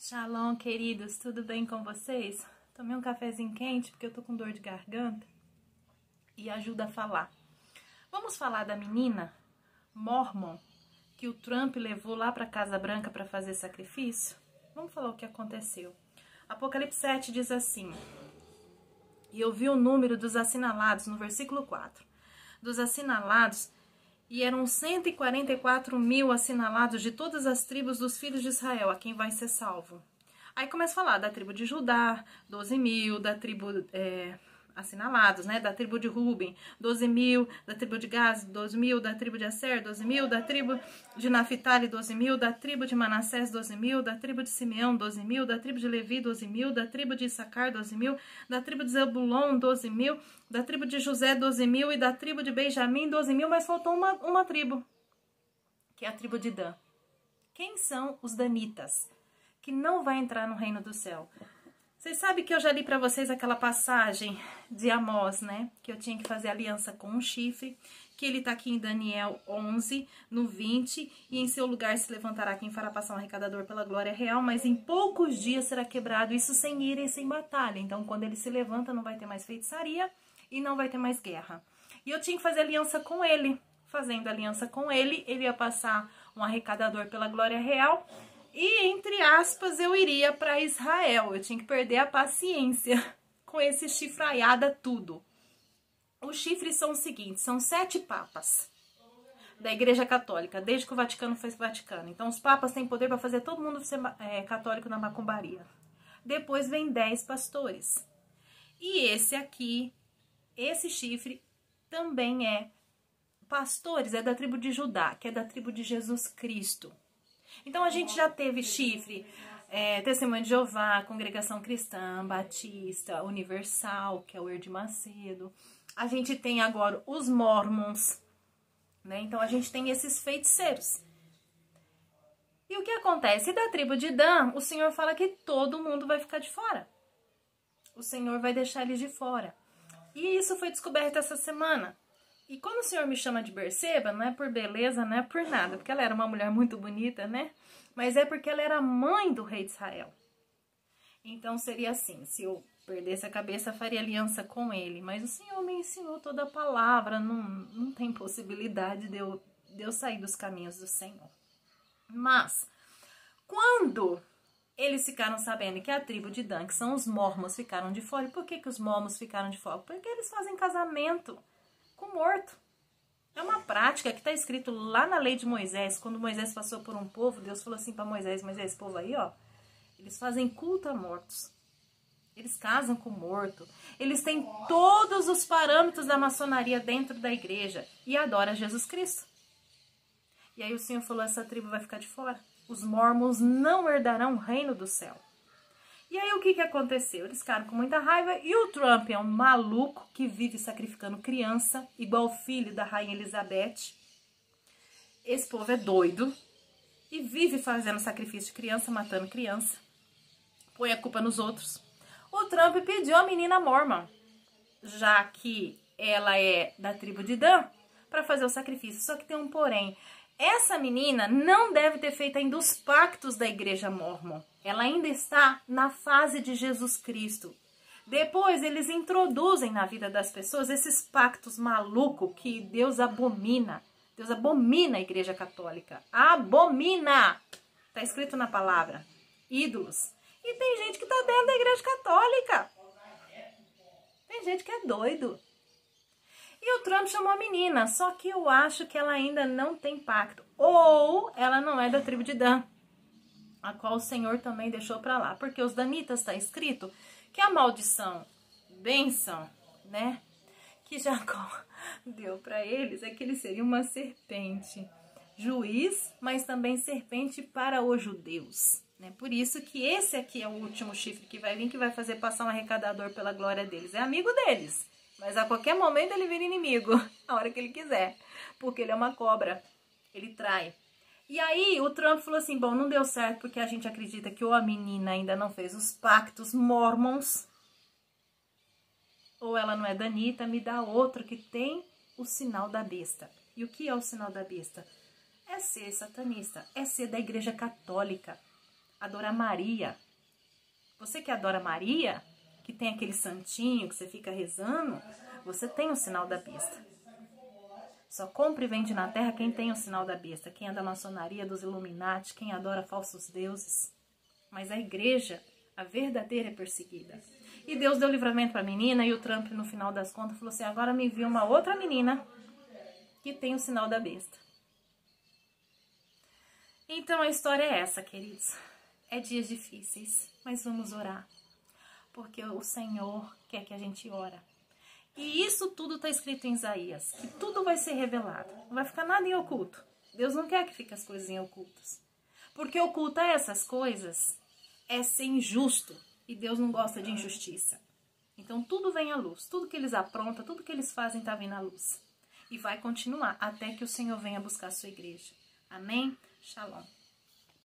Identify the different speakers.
Speaker 1: Shalom, queridos, tudo bem com vocês? Tomei um cafezinho quente porque eu tô com dor de garganta e ajuda a falar. Vamos falar da menina Mormon que o Trump levou lá pra Casa Branca para fazer sacrifício? Vamos falar o que aconteceu. Apocalipse 7 diz assim: e eu vi o número dos assinalados, no versículo 4, dos assinalados, e eram 144 mil assinalados de todas as tribos dos filhos de Israel, a quem vai ser salvo. Aí começa a falar da tribo de Judá, 12 mil, da tribo assinalados, né? Da tribo de Ruben, 12 mil, da tribo de Gad, 12 mil, da tribo de Aser, 12 mil, da tribo de Naphtali, 12 mil, da tribo de Manassés, 12 mil, da tribo de Simeão, 12 mil, da tribo de Levi, 12 mil, da tribo de Issacar, 12 mil, da tribo de Zebulon, 12 mil, da tribo de José, 12 mil, e da tribo de Benjamim, 12 mil, mas faltou uma tribo, que é a tribo de Dan. Quem são os danitas, que não vai entrar no reino do céu? Vocês sabem que eu já li para vocês aquela passagem de Amós, né? Que eu tinha que fazer aliança com um chifre, que ele tá aqui em Daniel 11, no 20, e em seu lugar se levantará quem fará passar um arrecadador pela glória real, mas em poucos dias será quebrado, isso sem ira e sem batalha. Então, quando ele se levanta, não vai ter mais feitiçaria e não vai ter mais guerra. E eu tinha que fazer aliança com ele. Fazendo aliança com ele, ele ia passar um arrecadador pela glória real, e, entre aspas, eu iria para Israel. Eu tinha que perder a paciência com esse chifraiada tudo. Os chifres são os seguintes, são 7 papas da Igreja Católica, desde que o Vaticano fez Vaticano. Então, os papas têm poder para fazer todo mundo ser católico na macumbaria. Depois vem 10 pastores. E esse aqui, esse chifre, também é pastores, é da tribo de Judá, que é da tribo de Jesus Cristo. Então, a gente já teve chifre, Testemunho de Jeová, Congregação Cristã, Batista, Universal, que é o Edir Macedo. A gente tem agora os Mormons, né? Então, a gente tem esses feiticeiros. E o que acontece? Da tribo de Dan, o Senhor fala que todo mundo vai ficar de fora. O Senhor vai deixar eles de fora. E isso foi descoberto essa semana. E quando o Senhor me chama de Berseba, não é por beleza, não é por nada, porque ela era uma mulher muito bonita, né? Mas é porque ela era mãe do rei de Israel. Então seria assim, se eu perdesse a cabeça, faria aliança com ele. Mas o Senhor me ensinou toda a palavra, não tem possibilidade de eu sair dos caminhos do Senhor. Mas, quando eles ficaram sabendo que a tribo de Dan, que são os mormons, ficaram de fora, e por que os mormons ficaram de fora? Porque eles fazem casamento com morto. É uma prática que está escrito lá na lei de Moisés. Quando Moisés passou por um povo, Deus falou assim para Moisés: Moisés, esse povo aí, ó, eles fazem culto a mortos. Eles casam com morto. Eles têm todos os parâmetros da maçonaria dentro da igreja e adoram Jesus Cristo. E aí o Senhor falou: essa tribo vai ficar de fora. Os mormons não herdarão o reino do céu. E aí o que aconteceu? Eles ficaram com muita raiva e o Trump é um maluco que vive sacrificando criança, igual o filho da rainha Elizabeth. Esse povo é doido e vive fazendo sacrifício de criança, matando criança. Põe a culpa nos outros. O Trump pediu a menina Mormon, já que ela é da tribo de Dan, para fazer o sacrifício. Só que tem um porém. Essa menina não deve ter feito ainda os pactos da igreja Mormon. Ela ainda está na fase de Jesus Cristo. Depois eles introduzem na vida das pessoas esses pactos malucos que Deus abomina. Deus abomina a igreja católica. Abomina! Está escrito na palavra. Ídolos. E tem gente que está dentro da igreja católica. Tem gente que é doido. E o Trump chamou a menina, só que eu acho que ela ainda não tem pacto. Ou ela não é da tribo de Dan, a qual o Senhor também deixou para lá. Porque os danitas está escrito que a maldição, bênção, né, que Jacó deu para eles é que eles seriam uma serpente, juiz, mas também serpente para os judeus. Né? Por isso que esse aqui é o último chifre que vai vir, que vai fazer passar um arrecadador pela glória deles. É amigo deles. Mas a qualquer momento ele vira inimigo, a hora que ele quiser, porque ele é uma cobra, ele trai. E aí o Trump falou assim: bom, não deu certo porque a gente acredita que ou a menina ainda não fez os pactos mormons, ou ela não é danita, me dá outro que tem o sinal da besta. E o que é o sinal da besta? É ser satanista, é ser da igreja católica. adorar Maria. Você que adora Maria, que tem aquele santinho que você fica rezando, você tem o sinal da besta. Só compra e vende na terra quem tem o sinal da besta, quem é da maçonaria, dos Illuminati, quem adora falsos deuses. Mas a igreja, a verdadeira, é perseguida. E Deus deu livramento para a menina e o Trump, no final das contas, falou assim, agora me envia uma outra menina que tem o sinal da besta. Então a história é essa, queridos. É dias difíceis, mas vamos orar. Porque o Senhor quer que a gente ora. E isso tudo está escrito em Isaías, que tudo vai ser revelado. Não vai ficar nada em oculto. Deus não quer que fique as coisas em ocultas. Porque ocultar essas coisas é ser injusto. E Deus não gosta de injustiça. Então tudo vem à luz. Tudo que eles aprontam, tudo que eles fazem está vindo à luz. E vai continuar até que o Senhor venha buscar a sua igreja. Amém? Shalom.